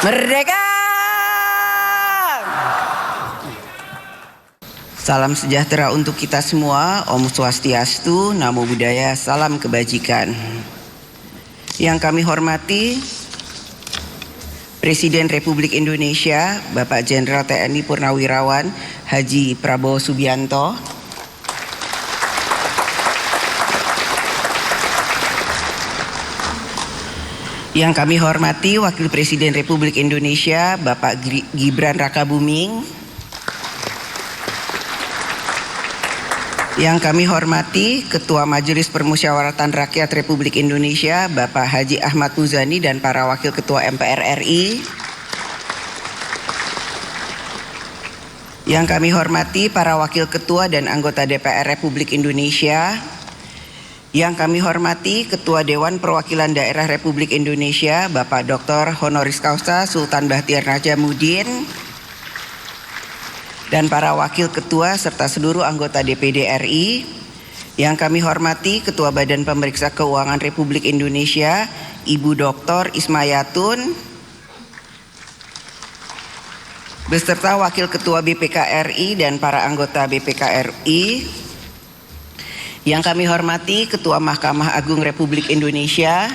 Merdeka! Salam sejahtera untuk kita semua. Om Swastiastu, Namo Buddhaya, salam kebajikan. Yang kami hormati Presiden Republik Indonesia, Bapak Jenderal TNI Purnawirawan Haji Prabowo Subianto. Yang kami hormati Wakil Presiden Republik Indonesia, Bapak Gibran Rakabuming. Yang kami hormati Ketua Majelis Permusyawaratan Rakyat Republik Indonesia, Bapak Haji Ahmad Muzani dan para Wakil Ketua MPR RI. Yang kami hormati para Wakil Ketua dan anggota DPR Republik Indonesia. Yang kami hormati Ketua Dewan Perwakilan Daerah Republik Indonesia, Bapak Dr. Honoris Causa Sultan Bahtiar Najamuddin. Dan para Wakil Ketua serta seluruh anggota DPD RI. Yang kami hormati Ketua Badan Pemeriksa Keuangan Republik Indonesia, Ibu Dr. Ismayatun. Beserta Wakil Ketua BPK RI dan para anggota BPK RI. Yang kami hormati Ketua Mahkamah Agung Republik Indonesia,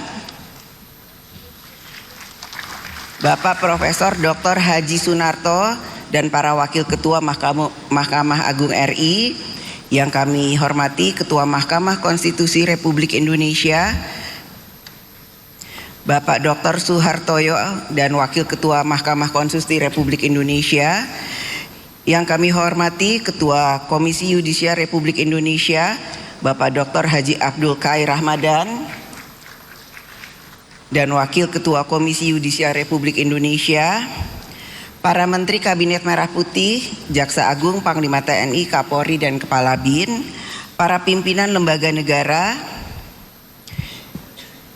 Bapak Profesor Dr. Haji Sunarto dan para Wakil Ketua Mahkamah Agung RI. Yang kami hormati Ketua Mahkamah Konstitusi Republik Indonesia, Bapak Dr. Suhartoyo dan Wakil Ketua Mahkamah Konstitusi Republik Indonesia. Yang kami hormati Ketua Komisi Yudisial Republik Indonesia, Bapak Dr. Haji Abdul Qair Ramadan. Dan Wakil Ketua Komisi Yudisial Republik Indonesia, para Menteri Kabinet Merah Putih, Jaksa Agung, Panglima TNI, Kapolri dan Kepala BIN, para pimpinan lembaga negara.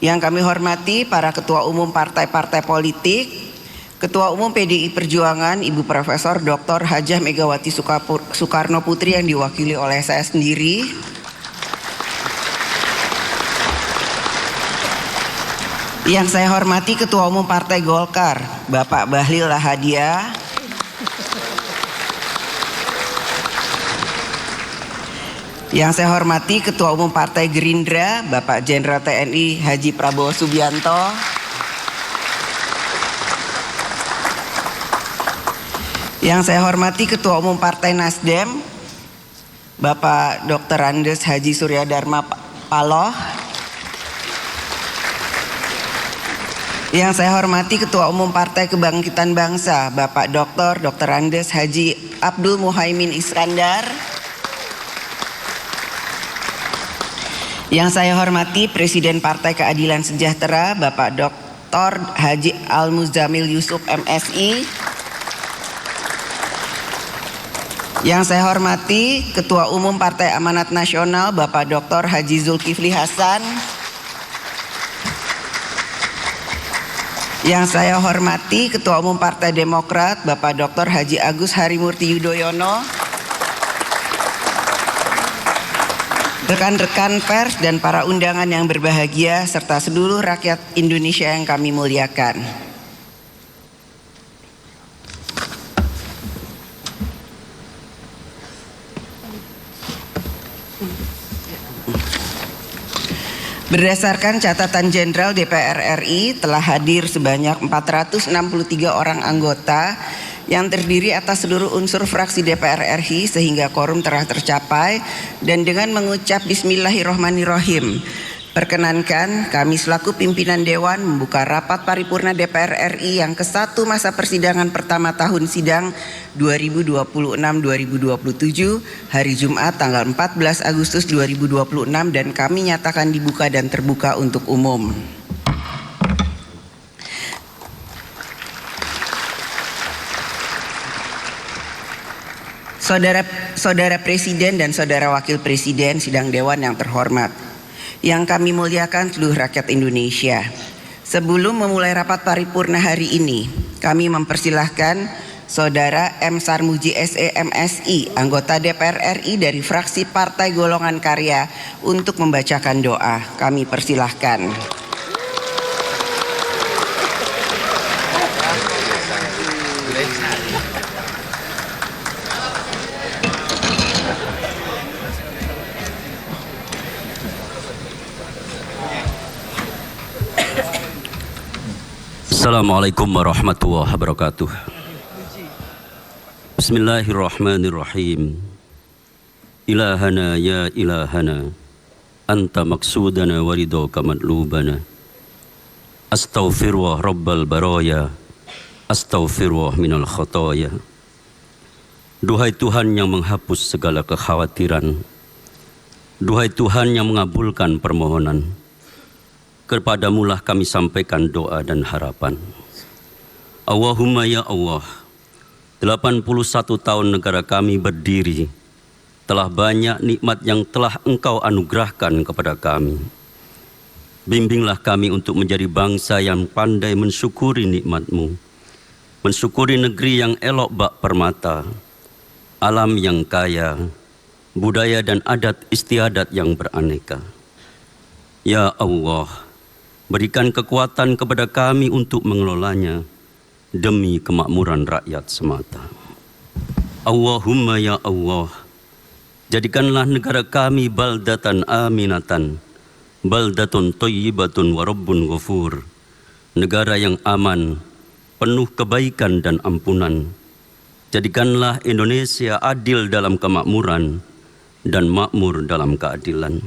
Yang kami hormati para Ketua Umum Partai-Partai Politik, Ketua Umum PDI Perjuangan, Ibu Profesor Dr. Hajah Megawati Soekarno Putri yang diwakili oleh saya sendiri. Yang saya hormati Ketua Umum Partai Golkar, Bapak Bahlil Lahadiah. Yang saya hormati Ketua Umum Partai Gerindra, Bapak Jenderal TNI Haji Prabowo Subianto. Yang saya hormati Ketua Umum Partai Nasdem, Bapak Dr. Andes Haji Surya Dharma Paloh. Yang saya hormati Ketua Umum Partai Kebangkitan Bangsa, Bapak Dr. Andes Haji Abdul Muhaimin Iskandar. Yang saya hormati Presiden Partai Keadilan Sejahtera, Bapak Dr. Haji Al Muzamil Yusuf MSI. Yang saya hormati Ketua Umum Partai Amanat Nasional, Bapak Dr. Haji Zulkifli Hasan. Yang saya hormati Ketua Umum Partai Demokrat, Bapak Dr. Haji Agus Harimurti Yudhoyono. Rekan-rekan pers dan para undangan yang berbahagia serta seluruh rakyat Indonesia yang kami muliakan. Berdasarkan catatan Jenderal DPR RI, telah hadir sebanyak 463 orang anggota yang terdiri atas seluruh unsur fraksi DPR RI sehingga quorum telah tercapai. Dan dengan mengucap Bismillahirrohmanirrohim, perkenankan kami selaku pimpinan Dewan membuka rapat paripurna DPR RI yang ke-1 masa persidangan pertama tahun sidang 2026-2027 hari Jumat tanggal 14 Agustus 2026 dan kami nyatakan dibuka dan terbuka untuk umum. Saudara Presiden dan Saudara Wakil Presiden sidang Dewan yang terhormat, yang kami muliakan seluruh rakyat Indonesia. Sebelum memulai rapat paripurna hari ini, kami mempersilahkan Saudara M. Sarmuji SE MSI, anggota DPR RI dari fraksi Partai Golongan Karya untuk membacakan doa. Kami persilahkan. Assalamualaikum warahmatullahi wabarakatuh. Bismillahirrahmanirrahim. Ilahana ya ilahana, anta maksudana waridhoka madlubana. Astaghfirullah rabbal baraya, astaghfirullah minal khotoya. Duhai Tuhan yang menghapus segala kekhawatiran, duhai Tuhan yang mengabulkan permohonan, kepadamulah kami sampaikan doa dan harapan. Allahumma ya Allah, 81 tahun negara kami berdiri, telah banyak nikmat yang telah Engkau anugerahkan kepada kami. Bimbinglah kami untuk menjadi bangsa yang pandai mensyukuri nikmat-Mu, mensyukuri negeri yang elok bak permata, alam yang kaya, budaya dan adat istiadat yang beraneka. Ya Allah, berikan kekuatan kepada kami untuk mengelolanya demi kemakmuran rakyat semata. Allahumma ya Allah, jadikanlah negara kami baldatan aminatan, baldatun thayyibatun wa rabbun ghafur, negara yang aman, penuh kebaikan dan ampunan. Jadikanlah Indonesia adil dalam kemakmuran dan makmur dalam keadilan.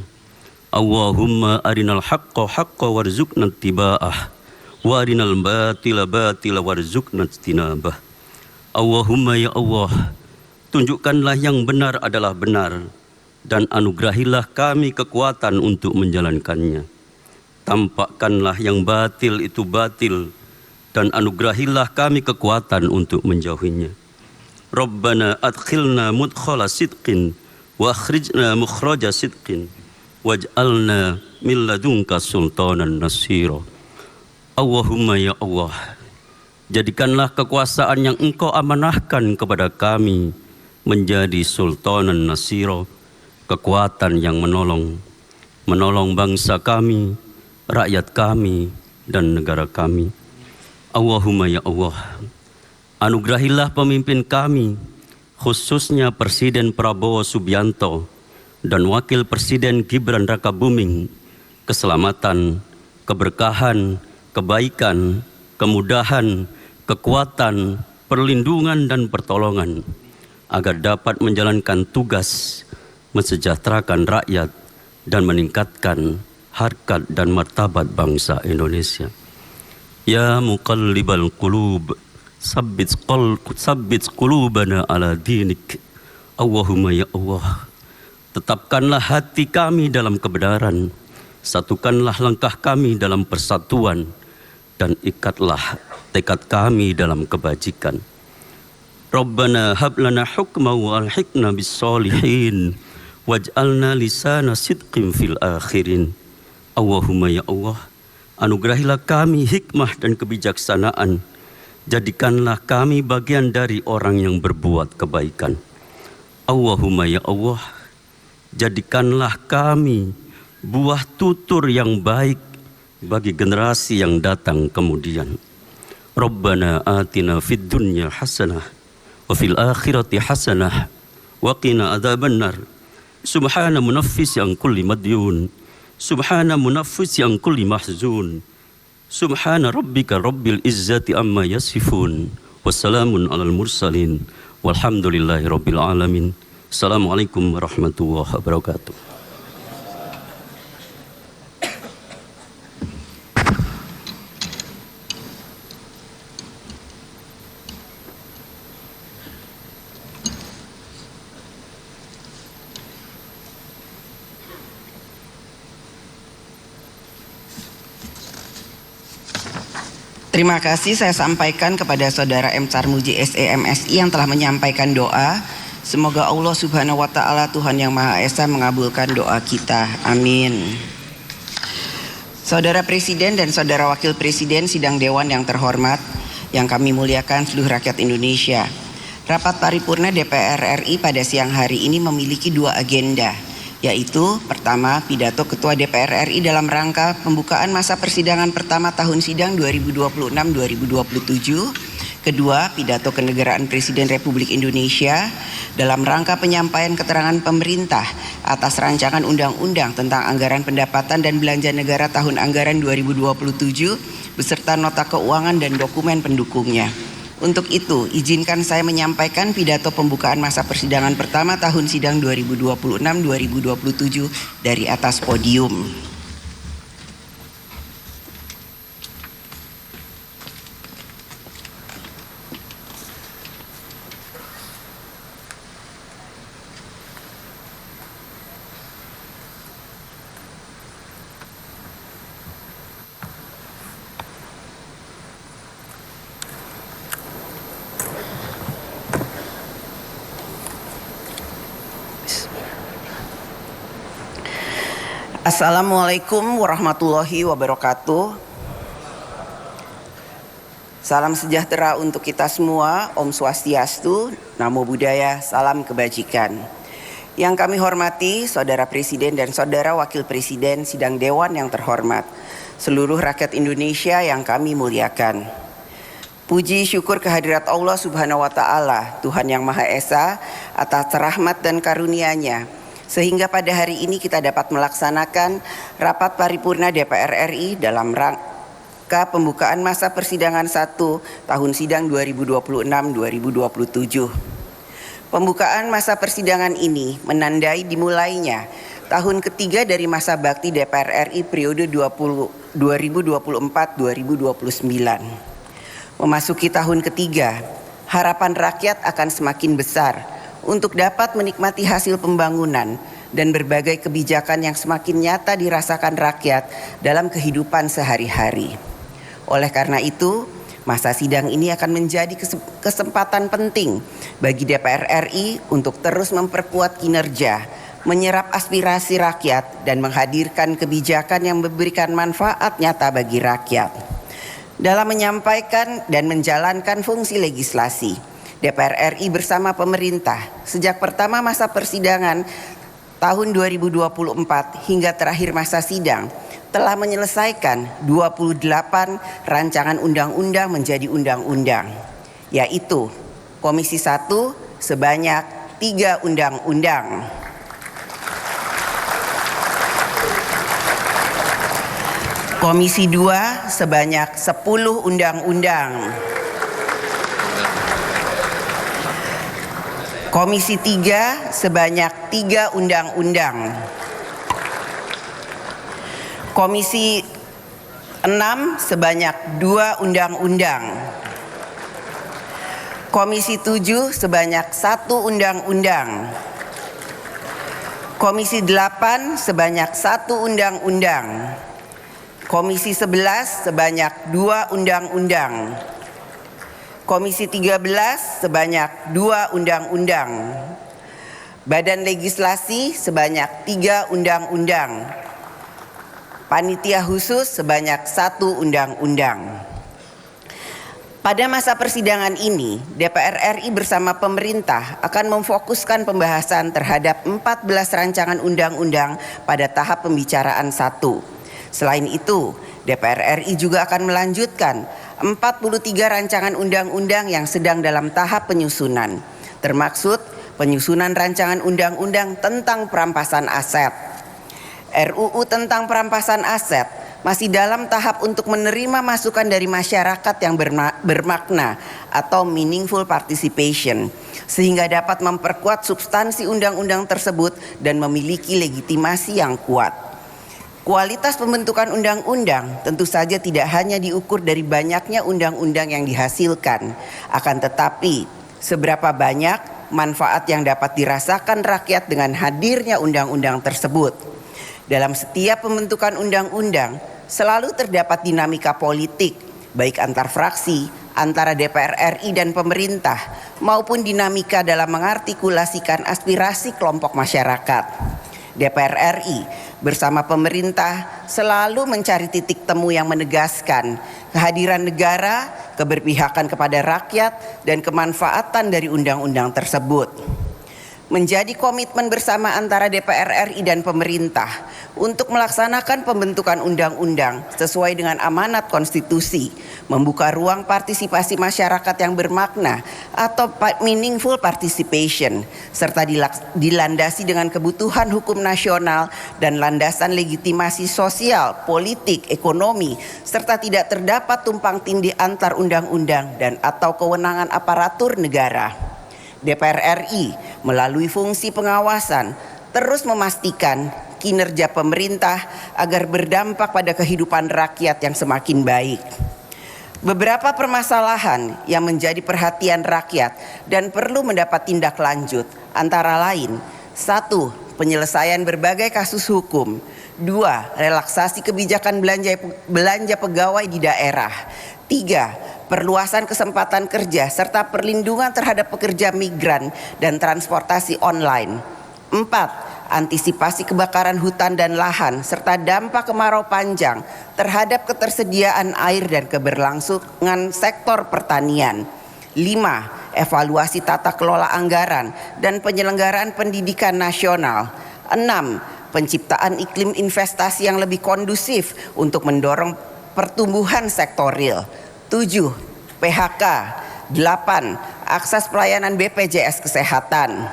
Allahumma arinal haqqa haqqa warzuqna ittiba'ah wa arinal batila batila warzuqna ijtinabah. Allahumma ya Allah, tunjukkanlah yang benar adalah benar dan anugerahilah kami kekuatan untuk menjalankannya. Tampakkanlah yang batil itu batil dan anugerahilah kami kekuatan untuk menjauhinya. Rabbana adkhilna mudkhala sidqin wa akhrijna mukhraja sidqin waj'alna min ladunka sultanan nasira. Allahumma ya Allah, jadikanlah kekuasaan yang Engkau amanahkan kepada kami menjadi sultanan nasira, kekuatan yang menolong bangsa kami, rakyat kami dan negara kami. Allahumma ya Allah, anugerahilah pemimpin kami, khususnya Presiden Prabowo Subianto dan Wakil Presiden Gibran Rakabuming, keselamatan, keberkahan, kebaikan, kemudahan, kekuatan, perlindungan dan pertolongan, agar dapat menjalankan tugas mensejahterakan rakyat dan meningkatkan harkat dan martabat bangsa Indonesia. Ya muqallibal qulub, sabbit qulubana ala dinik. Allahumma ya Allah, tetapkanlah hati kami dalam kebenaran, satukanlah langkah kami dalam persatuan, dan ikatlah tekad kami dalam kebajikan. Rabbana hab lana hukma wa alhiqna bis solihin waj'alna lisana sidqin fil akhirin. Allahumma ya Allah, anugerahilah kami hikmah dan kebijaksanaan. Jadikanlah kami bagian dari orang yang berbuat kebaikan. Allahumma ya Allah, jadikanlah kami buah tutur yang baik bagi generasi yang datang kemudian. Rabbana atina fid dunya hasanah wa fil akhirati hasanah wa qina adzabannar. Subhana munaffis yang kulli madyun, subhana munaffis yang kulli mahzun, subhana rabbika rabbil izzati amma yasifun, wassalamun alal mursalin, walhamdulillahi rabbil alamin. Assalamualaikum warahmatullahi wabarakatuh. Terima kasih saya sampaikan kepada Saudara M. Sarmuji SEMSI yang telah menyampaikan doa. Semoga Allah Subhanahu wa Ta'ala, Tuhan yang Maha Esa, mengabulkan doa kita. Amin. Saudara Presiden dan Saudara Wakil Presiden Sidang Dewan yang terhormat, yang kami muliakan seluruh rakyat Indonesia. Rapat paripurna DPR RI pada siang hari ini memiliki dua agenda, yaitu pertama, pidato Ketua DPR RI dalam rangka pembukaan masa persidangan pertama tahun sidang 2026-2027. Kedua, pidato kenegaraan Presiden Republik Indonesia dalam rangka penyampaian keterangan pemerintah atas rancangan undang-undang tentang anggaran pendapatan dan belanja negara tahun anggaran 2027 beserta nota keuangan dan dokumen pendukungnya. Untuk itu, izinkan saya menyampaikan pidato pembukaan masa persidangan pertama tahun sidang 2026-2027 dari atas podium. Assalamualaikum warahmatullahi wabarakatuh. Salam sejahtera untuk kita semua, Om Swastiastu, Namo Buddhaya, salam kebajikan. Yang kami hormati Saudara Presiden dan Saudara Wakil Presiden Sidang Dewan yang terhormat, seluruh rakyat Indonesia yang kami muliakan. Puji syukur kehadirat Allah Subhanahu wa Ta'ala, Tuhan yang Maha Esa, atas rahmat dan karunia-Nya, sehingga pada hari ini kita dapat melaksanakan rapat paripurna DPR RI dalam rangka pembukaan masa persidangan 1 tahun sidang 2026-2027. Pembukaan masa persidangan ini menandai dimulainya tahun ketiga dari masa bakti DPR RI periode 2024-2029. Memasuki tahun ketiga, harapan rakyat akan semakin besar untuk dapat menikmati hasil pembangunan dan berbagai kebijakan yang semakin nyata dirasakan rakyat dalam kehidupan sehari-hari. Oleh karena itu, masa sidang ini akan menjadi kesempatan penting bagi DPR RI untuk terus memperkuat kinerja, menyerap aspirasi rakyat, dan menghadirkan kebijakan yang memberikan manfaat nyata bagi rakyat. Dalam menyampaikan dan menjalankan fungsi legislasi, DPR RI bersama pemerintah sejak pertama masa persidangan tahun 2024 hingga terakhir masa sidang telah menyelesaikan 28 rancangan undang-undang menjadi undang-undang, yaitu Komisi 1 sebanyak 3 undang-undang, Komisi 2 sebanyak 10 undang-undang, Komisi 3 sebanyak 3 undang-undang, Komisi 6 sebanyak 2 undang-undang, Komisi 7 sebanyak 1 undang-undang, Komisi 8 sebanyak 1 undang-undang, Komisi 11 sebanyak 2 undang-undang, Komisi 13 sebanyak 2 undang-undang, Badan Legislasi sebanyak 3 undang-undang, Panitia Khusus sebanyak 1 undang-undang. Pada masa persidangan ini, DPR RI bersama pemerintah akan memfokuskan pembahasan terhadap 14 rancangan undang-undang pada tahap pembicaraan 1. Selain itu, DPR RI juga akan melanjutkan 43 rancangan undang-undang yang sedang dalam tahap penyusunan, termaksud penyusunan rancangan undang-undang tentang perampasan aset. RUU tentang perampasan aset masih dalam tahap untuk menerima masukan dari masyarakat yang bermakna atau meaningful participation, sehingga dapat memperkuat substansi undang-undang tersebut dan memiliki legitimasi yang kuat. Kualitas pembentukan undang-undang tentu saja tidak hanya diukur dari banyaknya undang-undang yang dihasilkan, akan tetapi seberapa banyak manfaat yang dapat dirasakan rakyat dengan hadirnya undang-undang tersebut. Dalam setiap pembentukan undang-undang selalu terdapat dinamika politik, baik antar fraksi, antara DPR RI dan pemerintah, maupun dinamika dalam mengartikulasikan aspirasi kelompok masyarakat. DPR RI bersama pemerintah selalu mencari titik temu yang menegaskan kehadiran negara, keberpihakan kepada rakyat, dan kemanfaatan dari undang-undang tersebut. menjadi komitmen bersama antara DPR RI dan pemerintah untuk melaksanakan pembentukan undang-undang sesuai dengan amanat konstitusi, membuka ruang partisipasi masyarakat yang bermakna atau meaningful participation, serta dilandasi dengan kebutuhan hukum nasional dan landasan legitimasi sosial, politik, ekonomi, serta tidak terdapat tumpang tindih antar undang-undang dan atau kewenangan aparatur negara. DPR RI melalui fungsi pengawasan terus memastikan kinerja pemerintah agar berdampak pada kehidupan rakyat yang semakin baik. Beberapa permasalahan yang menjadi perhatian rakyat dan perlu mendapat tindak lanjut antara lain: 1. Penyelesaian berbagai kasus hukum. 2. Relaksasi kebijakan belanja pegawai di daerah. 3. Perluasan kesempatan kerja serta perlindungan terhadap pekerja migran dan transportasi online. 4. Antisipasi kebakaran hutan dan lahan serta dampak kemarau panjang terhadap ketersediaan air dan keberlangsungan sektor pertanian. 5. Evaluasi tata kelola anggaran dan penyelenggaraan pendidikan nasional. 6. Penciptaan iklim investasi yang lebih kondusif untuk mendorong pertumbuhan sektor real. 7. PHK. 8. Akses pelayanan BPJS Kesehatan.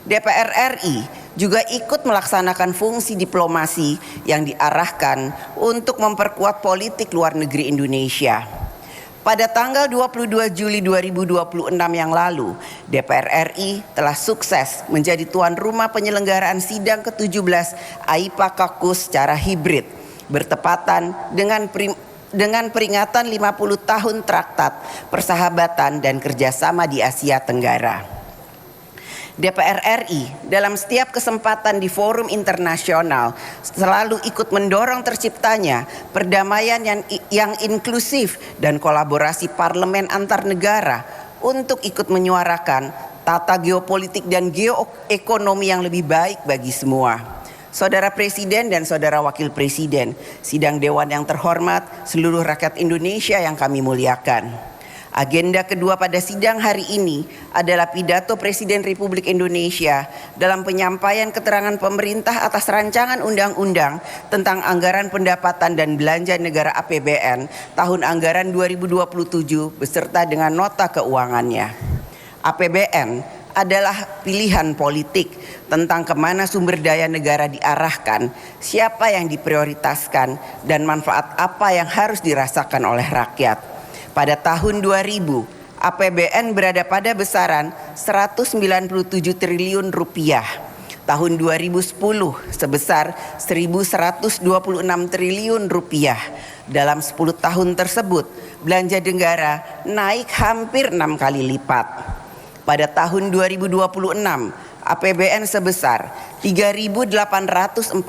DPR RI juga ikut melaksanakan fungsi diplomasi yang diarahkan untuk memperkuat politik luar negeri Indonesia. Pada tanggal 22 Juli 2026 yang lalu, DPR RI telah sukses menjadi tuan rumah penyelenggaraan sidang ke-17 AIPA Caucus secara hibrid, bertepatan dengan peringatan 50 tahun Traktat Persahabatan dan Kerjasama di Asia Tenggara. DPR RI dalam setiap kesempatan di forum internasional selalu ikut mendorong terciptanya perdamaian yang inklusif dan kolaborasi parlemen antar negara untuk ikut menyuarakan tata geopolitik dan geoekonomi yang lebih baik bagi semua. Saudara Presiden dan Saudara Wakil Presiden, sidang Dewan yang terhormat, seluruh rakyat Indonesia yang kami muliakan. Agenda kedua pada sidang hari ini adalah pidato Presiden Republik Indonesia dalam penyampaian keterangan pemerintah atas rancangan undang-undang tentang anggaran pendapatan dan belanja negara APBN tahun anggaran 2027 beserta dengan nota keuangannya. APBN adalah pilihan politik tentang kemana sumber daya negara diarahkan, siapa yang diprioritaskan, dan manfaat apa yang harus dirasakan oleh rakyat. Pada tahun 2000, APBN berada pada besaran 197 triliun rupiah. Tahun 2010 sebesar 1.126 triliun rupiah. Dalam 10 tahun tersebut, belanja negara naik hampir 6 kali lipat. Pada tahun 2026, APBN sebesar 3.842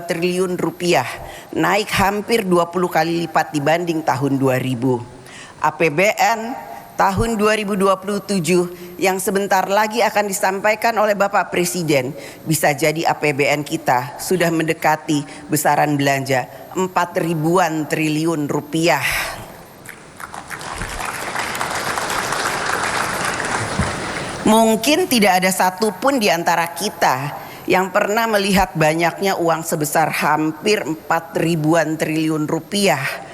triliun rupiah, naik hampir 20 kali lipat dibanding tahun 2000. APBN tahun 2027 yang sebentar lagi akan disampaikan oleh Bapak Presiden, bisa jadi APBN kita sudah mendekati besaran belanja 4.000-an triliun rupiah. Mungkin tidak ada satupun di antara kita yang pernah melihat banyaknya uang sebesar hampir 4.000-an triliun rupiah.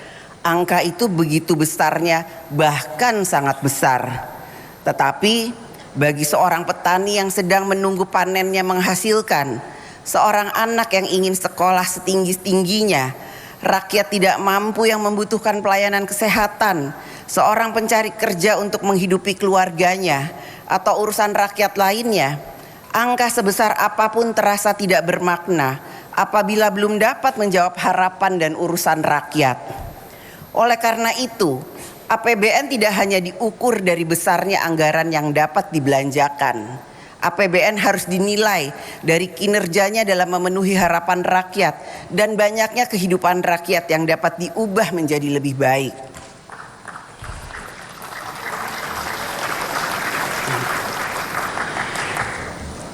Angka itu begitu besarnya, bahkan sangat besar. Tetapi bagi seorang petani yang sedang menunggu panennya menghasilkan, seorang anak yang ingin sekolah setinggi-tingginya, rakyat tidak mampu yang membutuhkan pelayanan kesehatan, seorang pencari kerja untuk menghidupi keluarganya, atau urusan rakyat lainnya, angka sebesar apapun terasa tidak bermakna apabila belum dapat menjawab harapan dan urusan rakyat. Oleh karena itu, APBN tidak hanya diukur dari besarnya anggaran yang dapat dibelanjakan. APBN harus dinilai dari kinerjanya dalam memenuhi harapan rakyat dan banyaknya kehidupan rakyat yang dapat diubah menjadi lebih baik.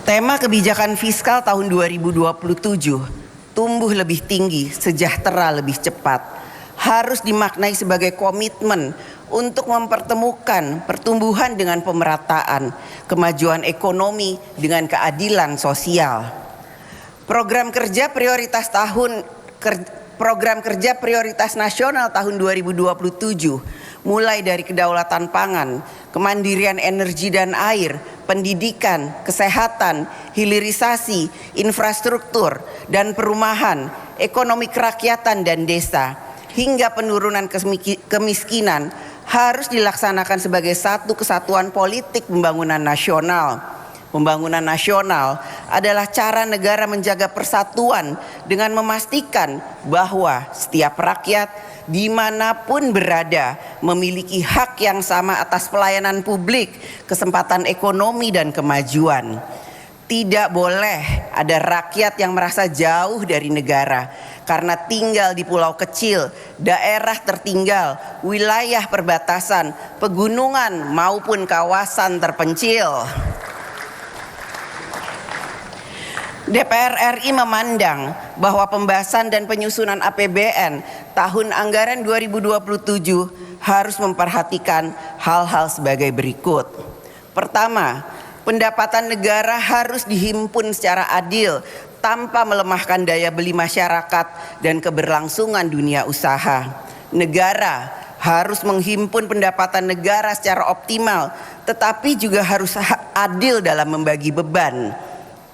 Tema kebijakan fiskal tahun 2027, tumbuh lebih tinggi, sejahtera lebih cepat, harus dimaknai sebagai komitmen untuk mempertemukan pertumbuhan dengan pemerataan, kemajuan ekonomi dengan keadilan sosial. Program kerja prioritas nasional tahun 2027 mulai dari kedaulatan pangan, kemandirian energi dan air, pendidikan, kesehatan, hilirisasi, infrastruktur dan perumahan, ekonomi kerakyatan dan desa, hingga penurunan kemiskinan harus dilaksanakan sebagai satu kesatuan politik pembangunan nasional. Pembangunan nasional adalah cara negara menjaga persatuan dengan memastikan bahwa setiap rakyat dimanapun berada memiliki hak yang sama atas pelayanan publik, kesempatan ekonomi dan kemajuan. Tidak boleh ada rakyat yang merasa jauh dari negara karena tinggal di pulau kecil, daerah tertinggal, wilayah perbatasan, pegunungan maupun kawasan terpencil. DPR RI memandang bahwa pembahasan dan penyusunan APBN tahun anggaran 2027 harus memperhatikan hal-hal sebagai berikut. Pertama, pendapatan negara harus dihimpun secara adil tanpa melemahkan daya beli masyarakat dan keberlangsungan dunia usaha. Negara harus menghimpun pendapatan negara secara optimal, tetapi juga harus adil dalam membagi beban.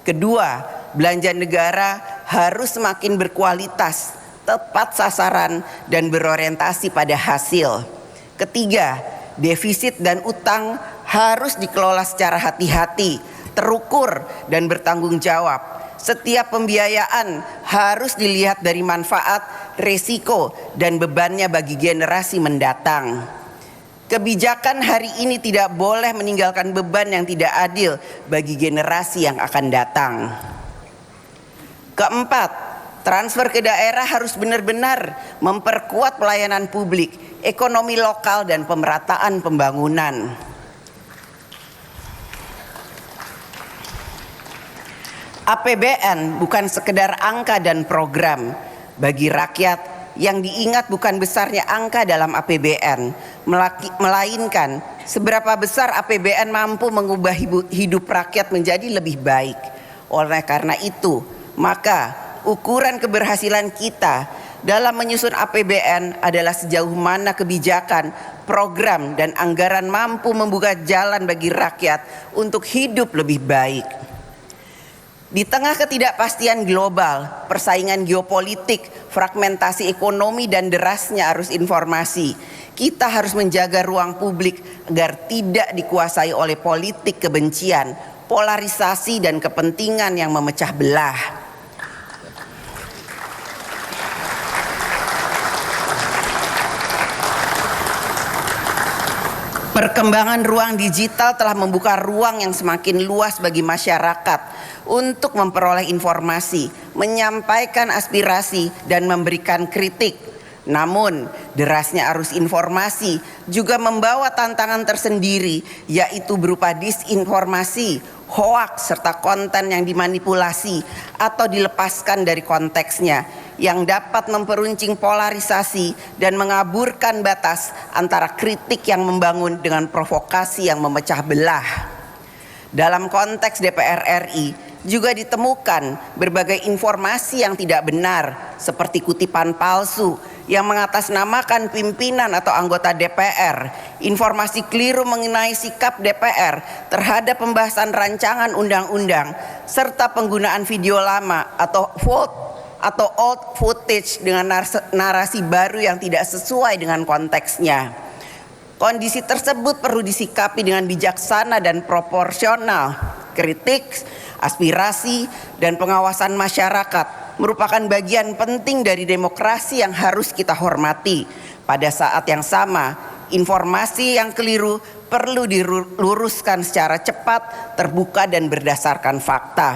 Kedua, belanja negara harus semakin berkualitas, tepat sasaran, dan berorientasi pada hasil. Ketiga, defisit dan utang harus dikelola secara hati-hati, terukur, dan bertanggung jawab. Setiap pembiayaan harus dilihat dari manfaat, resiko, dan bebannya bagi generasi mendatang. Kebijakan hari ini tidak boleh meninggalkan beban yang tidak adil bagi generasi yang akan datang. Keempat, transfer ke daerah harus benar-benar memperkuat pelayanan publik, ekonomi lokal, dan pemerataan pembangunan. APBN bukan sekedar angka dan program. Bagi rakyat, yang diingat bukan besarnya angka dalam APBN, melainkan seberapa besar APBN mampu mengubah hidup rakyat menjadi lebih baik. Oleh karena itu, maka ukuran keberhasilan kita dalam menyusun APBN adalah sejauh mana kebijakan, program, dan anggaran mampu membuka jalan bagi rakyat untuk hidup lebih baik. Di tengah ketidakpastian global, persaingan geopolitik, fragmentasi ekonomi, dan derasnya arus informasi, kita harus menjaga ruang publik agar tidak dikuasai oleh politik kebencian, polarisasi, dan kepentingan yang memecah belah. Perkembangan ruang digital telah membuka ruang yang semakin luas bagi masyarakat untuk memperoleh informasi, menyampaikan aspirasi, dan memberikan kritik. Namun, derasnya arus informasi juga membawa tantangan tersendiri, yaitu berupa disinformasi, hoaks, serta konten yang dimanipulasi atau dilepaskan dari konteksnya, yang dapat memperuncing polarisasi dan mengaburkan batas antara kritik yang membangun dengan provokasi yang memecah belah. Dalam konteks DPR RI, juga ditemukan berbagai informasi yang tidak benar, seperti kutipan palsu yang mengatasnamakan pimpinan atau anggota DPR, informasi keliru mengenai sikap DPR terhadap pembahasan rancangan undang-undang, serta penggunaan video lama atau old footage dengan narasi baru yang tidak sesuai dengan konteksnya. Kondisi tersebut perlu disikapi dengan bijaksana dan proporsional. Kritik, aspirasi, dan pengawasan masyarakat merupakan bagian penting dari demokrasi yang harus kita hormati. Pada saat yang sama, informasi yang keliru perlu diluruskan secara cepat, terbuka, dan berdasarkan fakta.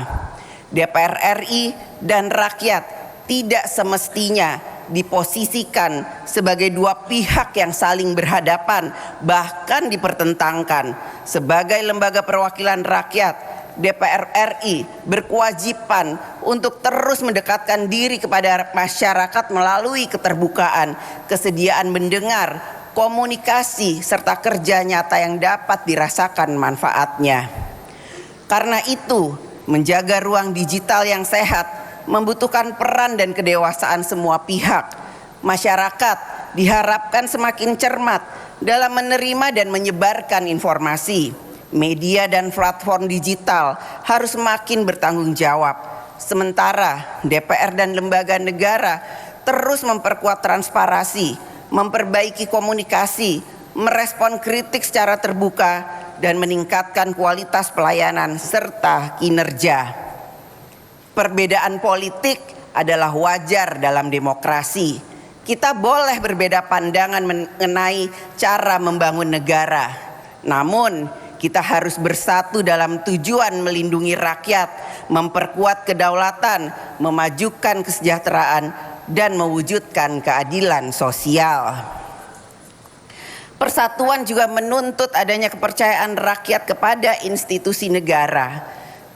DPR RI dan rakyat tidak semestinya diposisikan sebagai dua pihak yang saling berhadapan, bahkan dipertentangkan. Sebagai lembaga perwakilan rakyat, DPR RI berkewajiban untuk terus mendekatkan diri kepada masyarakat melalui keterbukaan, kesediaan mendengar, komunikasi, serta kerja nyata yang dapat dirasakan manfaatnya. Karena itu, menjaga ruang digital yang sehat membutuhkan peran dan kedewasaan semua pihak. Masyarakat diharapkan semakin cermat dalam menerima dan menyebarkan informasi. Media dan platform digital harus semakin bertanggung jawab. Sementara DPR dan lembaga negara terus memperkuat transparansi, memperbaiki komunikasi, merespon kritik secara terbuka, dan meningkatkan kualitas pelayanan serta kinerja. Perbedaan politik adalah wajar dalam demokrasi. Kita boleh berbeda pandangan mengenai cara membangun negara. Namun, kita harus bersatu dalam tujuan melindungi rakyat, memperkuat kedaulatan, memajukan kesejahteraan, dan mewujudkan keadilan sosial. Persatuan juga menuntut adanya kepercayaan rakyat kepada institusi negara.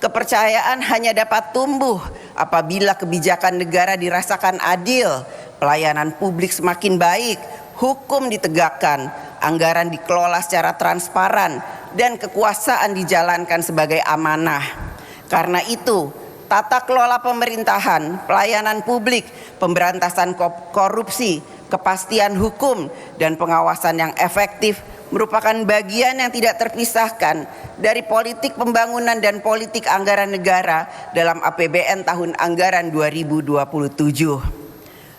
Kepercayaan hanya dapat tumbuh apabila kebijakan negara dirasakan adil, pelayanan publik semakin baik, hukum ditegakkan, anggaran dikelola secara transparan, dan kekuasaan dijalankan sebagai amanah. Karena itu, tata kelola pemerintahan, pelayanan publik, pemberantasan korupsi, kepastian hukum, dan pengawasan yang efektif merupakan bagian yang tidak terpisahkan dari politik pembangunan dan politik anggaran negara dalam APBN tahun anggaran 2027.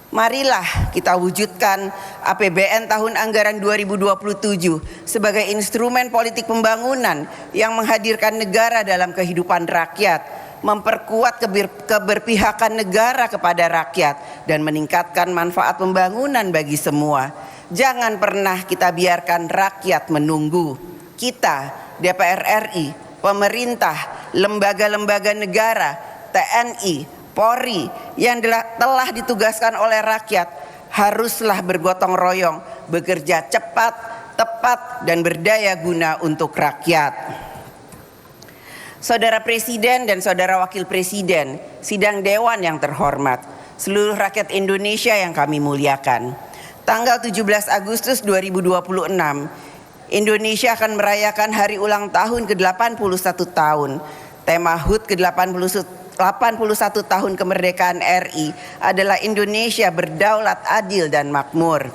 Marilah kita wujudkan APBN tahun anggaran 2027 sebagai instrumen politik pembangunan yang menghadirkan negara dalam kehidupan rakyat, memperkuat keberpihakan negara kepada rakyat, dan meningkatkan manfaat pembangunan bagi semua. Jangan pernah kita biarkan rakyat menunggu. Kita, DPR RI, pemerintah, lembaga-lembaga negara, TNI, Polri yang telah ditugaskan oleh rakyat haruslah bergotong royong, bekerja cepat, tepat, dan berdaya guna untuk rakyat. Saudara Presiden dan Saudara Wakil Presiden, sidang Dewan yang terhormat, seluruh rakyat Indonesia yang kami muliakan. Tanggal 17 Agustus 2026, Indonesia akan merayakan hari ulang tahun ke-81 tahun. Tema HUT ke-81 tahun kemerdekaan RI adalah Indonesia berdaulat, adil, dan makmur.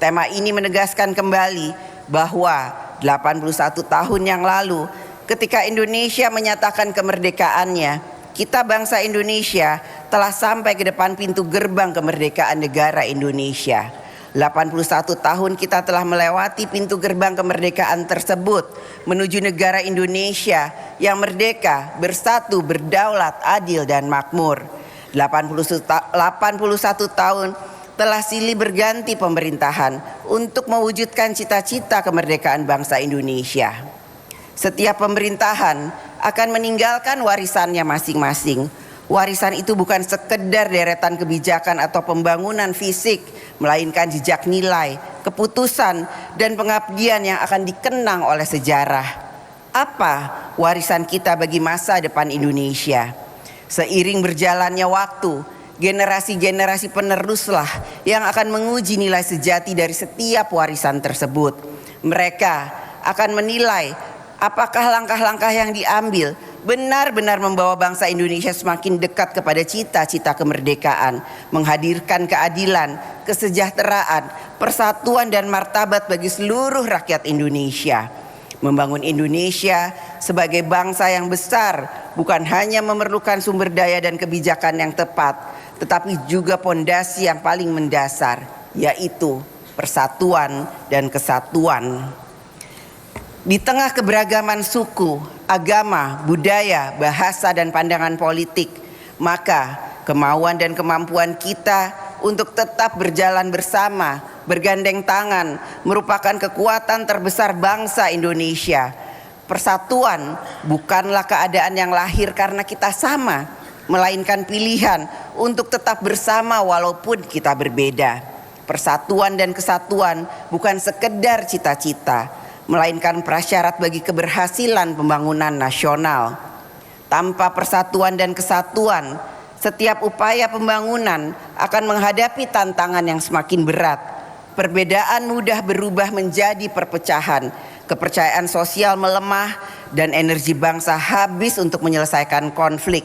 Tema ini menegaskan kembali bahwa 81 tahun yang lalu ketika Indonesia menyatakan kemerdekaannya, kita bangsa Indonesia telah sampai ke depan pintu gerbang kemerdekaan negara Indonesia. 81 tahun kita telah melewati pintu gerbang kemerdekaan tersebut menuju negara Indonesia yang merdeka, bersatu, berdaulat, adil, dan makmur. 81 tahun telah silih berganti pemerintahan untuk mewujudkan cita-cita kemerdekaan bangsa Indonesia. Setiap pemerintahan akan meninggalkan warisannya masing-masing. Warisan itu bukan sekedar deretan kebijakan atau pembangunan fisik, melainkan jejak nilai, keputusan, dan pengabdian yang akan dikenang oleh sejarah. Apa warisan kita bagi masa depan Indonesia? Seiring berjalannya waktu, generasi-generasi peneruslah yang akan menguji nilai sejati dari setiap warisan tersebut. Mereka akan menilai apakah langkah-langkah yang diambil benar-benar membawa bangsa Indonesia semakin dekat kepada cita-cita kemerdekaan, menghadirkan keadilan, kesejahteraan, persatuan, dan martabat bagi seluruh rakyat Indonesia. Membangun Indonesia sebagai bangsa yang besar bukan hanya memerlukan sumber daya dan kebijakan yang tepat, tetapi juga pondasi yang paling mendasar, yaitu persatuan dan kesatuan. Di tengah keberagaman suku, agama, budaya, bahasa, dan pandangan politik, maka kemauan dan kemampuan kita untuk tetap berjalan bersama, bergandeng tangan, merupakan kekuatan terbesar bangsa Indonesia. Persatuan bukanlah keadaan yang lahir karena kita sama, melainkan pilihan untuk tetap bersama walaupun kita berbeda. Persatuan dan kesatuan bukan sekedar cita-cita, melainkan prasyarat bagi keberhasilan pembangunan nasional. Tanpa persatuan dan kesatuan, setiap upaya pembangunan akan menghadapi tantangan yang semakin berat. perbedaan mudah berubah menjadi perpecahan, kepercayaan sosial melemah, dan energi bangsa habis untuk menyelesaikan konflik.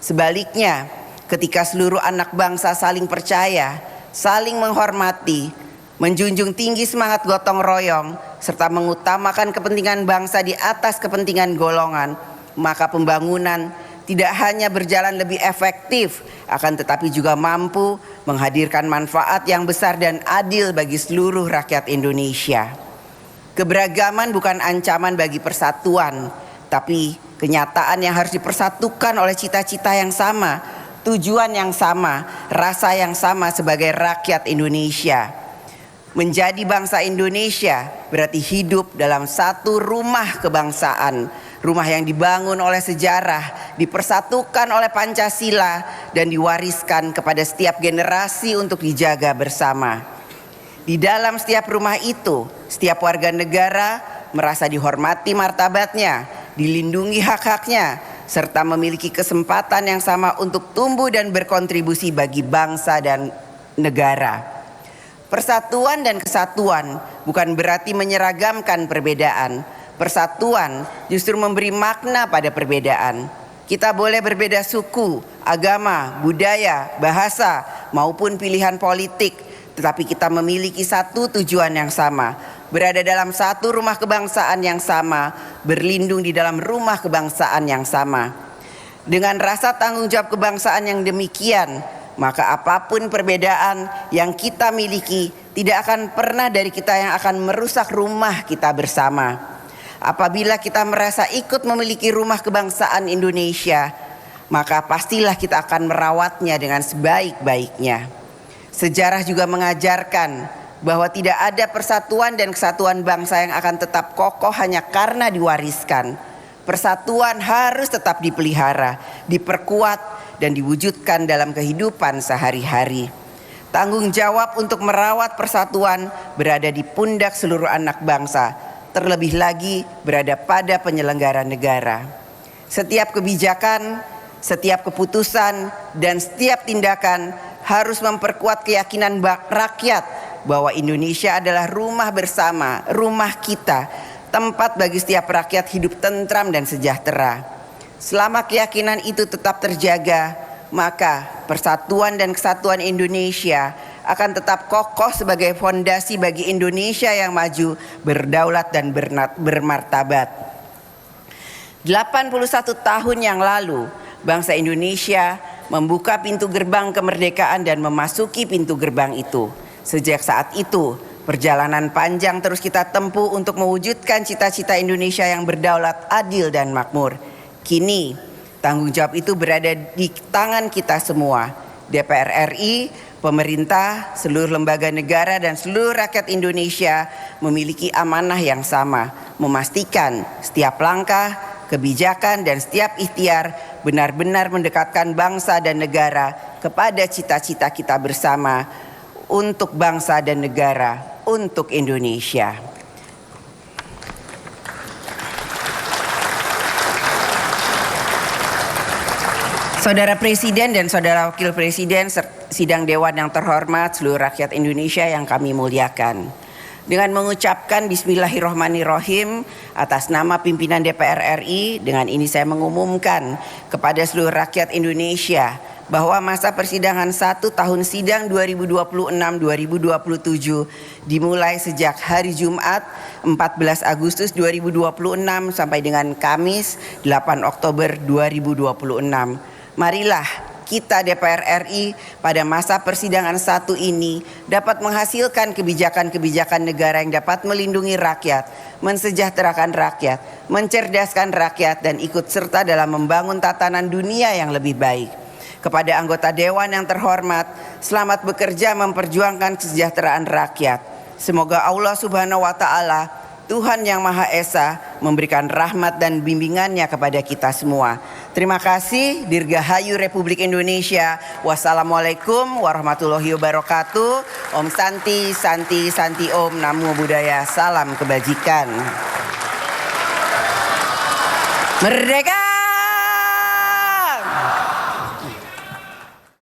Sebaliknya, ketika seluruh anak bangsa saling percaya, saling menghormati, menjunjung tinggi semangat gotong royong, serta mengutamakan kepentingan bangsa di atas kepentingan golongan, maka pembangunan tidak hanya berjalan lebih efektif, akan tetapi juga mampu menghadirkan manfaat yang besar dan adil bagi seluruh rakyat Indonesia. Keberagaman bukan ancaman bagi persatuan, tapi kenyataan yang harus dipersatukan oleh cita-cita yang sama, tujuan yang sama, rasa yang sama sebagai rakyat Indonesia. Menjadi bangsa Indonesia berarti hidup dalam satu rumah kebangsaan, rumah yang dibangun oleh sejarah, dipersatukan oleh Pancasila, dan diwariskan kepada setiap generasi untuk dijaga bersama. Di dalam setiap rumah itu, setiap warga negara merasa dihormati martabatnya, dilindungi hak-haknya, serta memiliki kesempatan yang sama untuk tumbuh dan berkontribusi bagi bangsa dan negara. Persatuan dan kesatuan bukan berarti menyeragamkan perbedaan. Persatuan justru memberi makna pada perbedaan. Kita boleh berbeda suku, agama, budaya, bahasa, maupun pilihan politik, tetapi kita memiliki satu tujuan yang sama, berada dalam satu rumah kebangsaan yang sama, berlindung di dalam rumah kebangsaan yang sama. Dengan rasa tanggung jawab kebangsaan yang demikian, maka apapun perbedaan yang kita miliki tidak akan pernah dari kita yang akan merusak rumah kita bersama. Apabila kita merasa ikut memiliki rumah kebangsaan Indonesia, maka pastilah kita akan merawatnya dengan sebaik-baiknya. Sejarah juga mengajarkan bahwa tidak ada persatuan dan kesatuan bangsa yang akan tetap kokoh hanya karena diwariskan. Persatuan harus tetap dipelihara, diperkuat, dan diwujudkan dalam kehidupan sehari-hari. Tanggung jawab untuk merawat persatuan berada di pundak seluruh anak bangsa, terlebih lagi berada pada penyelenggara negara. Setiap kebijakan, setiap keputusan, dan setiap tindakan harus memperkuat keyakinan rakyat bahwa Indonesia adalah rumah bersama, rumah kita, tempat bagi setiap rakyat hidup tentram dan sejahtera. Selama keyakinan itu tetap terjaga, maka persatuan dan kesatuan Indonesia akan tetap kokoh sebagai fondasi bagi Indonesia yang maju, berdaulat, dan bermartabat. 81 tahun yang lalu, bangsa Indonesia membuka pintu gerbang kemerdekaan dan memasuki pintu gerbang itu. Sejak saat itu, perjalanan panjang terus kita tempuh untuk mewujudkan cita-cita Indonesia yang berdaulat, adil, dan makmur. Kini, tanggung jawab itu berada di tangan kita semua, DPR RI, pemerintah, seluruh lembaga negara, dan seluruh rakyat Indonesia memiliki amanah yang sama, memastikan setiap langkah, kebijakan, dan setiap ikhtiar benar-benar mendekatkan bangsa dan negara kepada cita-cita kita bersama untuk bangsa dan negara, untuk Indonesia. Saudara Presiden dan Saudara Wakil Presiden, sidang Dewan yang terhormat, seluruh rakyat Indonesia yang kami muliakan. Dengan mengucapkan Bismillahirrahmanirrahim atas nama pimpinan DPR RI, dengan ini saya mengumumkan kepada seluruh rakyat Indonesia bahwa masa persidangan 1 tahun sidang 2026-2027 dimulai sejak hari Jumat 14 Agustus 2026 sampai dengan Kamis 8 Oktober 2026. Marilah kita DPR RI pada masa persidangan 1 ini dapat menghasilkan kebijakan-kebijakan negara yang dapat melindungi rakyat, mensejahterakan rakyat, mencerdaskan rakyat, dan ikut serta dalam membangun tatanan dunia yang lebih baik. Kepada anggota Dewan yang terhormat, selamat bekerja memperjuangkan kesejahteraan rakyat. Semoga Allah Subhanahu wa Ta'ala, Tuhan yang Maha Esa, memberikan rahmat dan bimbingannya kepada kita semua. Terima kasih. Dirgahayu Republik Indonesia. Wassalamualaikum warahmatullahi wabarakatuh. Om Santi, Santi, Santi Om. Namo Buddhaya. Salam kebajikan. Merdeka!